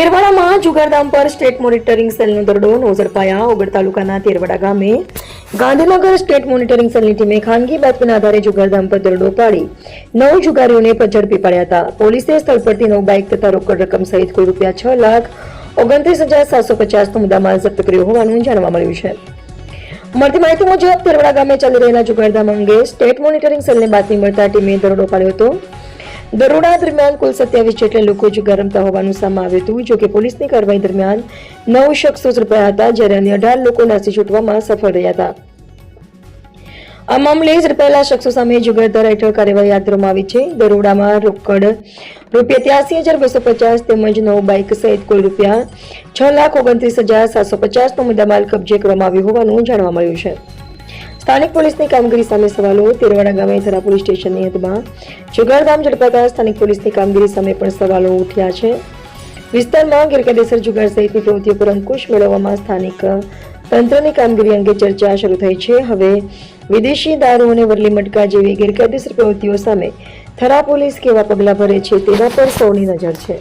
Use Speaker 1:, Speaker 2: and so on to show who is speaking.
Speaker 1: તેરવાડામાં જુગારધામ પર state monitoring સેલનો દરોડો ન ઝડપાયા. ઓગળ તાલુકાના તેરવાડા ગામે ગાંધીનગર સ્ટેટ મોનિટરિંગ સેલની ટીમે ખાનગી બાતમીના આધારે જુગારધામ પર દરોડો પાડી 9 જુગારીઓને ઝડપી પાડ્યા હતા. પોલીસે સ્થળ પરથી 9 બાઇક તથા રોકડ રકમ સહિત કુલ ₹6,29,750નો મુદ્દામાલ જપ્ત કર્યો હોવાનું જાણવા મળ્યું છે. મળતી માહિતી મુજબ તેરવાડા ગામે ચાલી રહેલા જુગારધામ અંગે સ્ટેટ મોનિટરિંગ સેલને બાતમી મળતા ટીમે દરોડો પાડ્યો હતો. દરોડા દરમિયાન કુલ 27 જેટલા લોકો જુગાર રમતા હોવાનું સામે આવ્યું હતું. જોકે પોલીસની કાર્યવાહી દરમિયાન 9 શખ્સો ઝડપાયા હતા, જ્યારે અન્ય 18 લોકો નાસી છૂટવામાં સફળ રહ્યા હતા. આ મામલે ઝડપાયેલા શખ્સો સામે જુગાર ધારા હેઠળ કાર્યવાહી હાથ ધરવામાં આવી છે. દરોડામાં રોકડ ₹83,250 તેમજ 9 બાઇક સહિત કુલ ₹6,29,750નો મુદ્દામાલ કબજે કરવામાં આવ્યો હોવાનું જાણવા મળ્યું છે. સ્થાનિક પોલીસની કામગીરી સામે સવાલો. તેરવાડા ગામે થરા પોલીસ સ્ટેશનની હદમાં જુગારધામ ઝડપાતા સ્થાનિક પોલીસની કામગીરી સામે પણ સવાલો ઉઠ્યા છે. વિસ્તારમાં ગેરકાયદેસર જુગાર સહિતની પ્રવૃત્તિઓ પર અંકુશ મેળવવામાં સ્થાનિક તંત્રની કામગીરી અંગે ચર્ચા શરૂ થઈ છે. હવે વિદેશી દારૂ અને વરલી મટકા જેવી ગેરકાયદેસર પ્રવૃત્તિઓ સામે થરા પોલીસ કેવા પગલાં ભરે છે તેના પર સૌની નજર છે.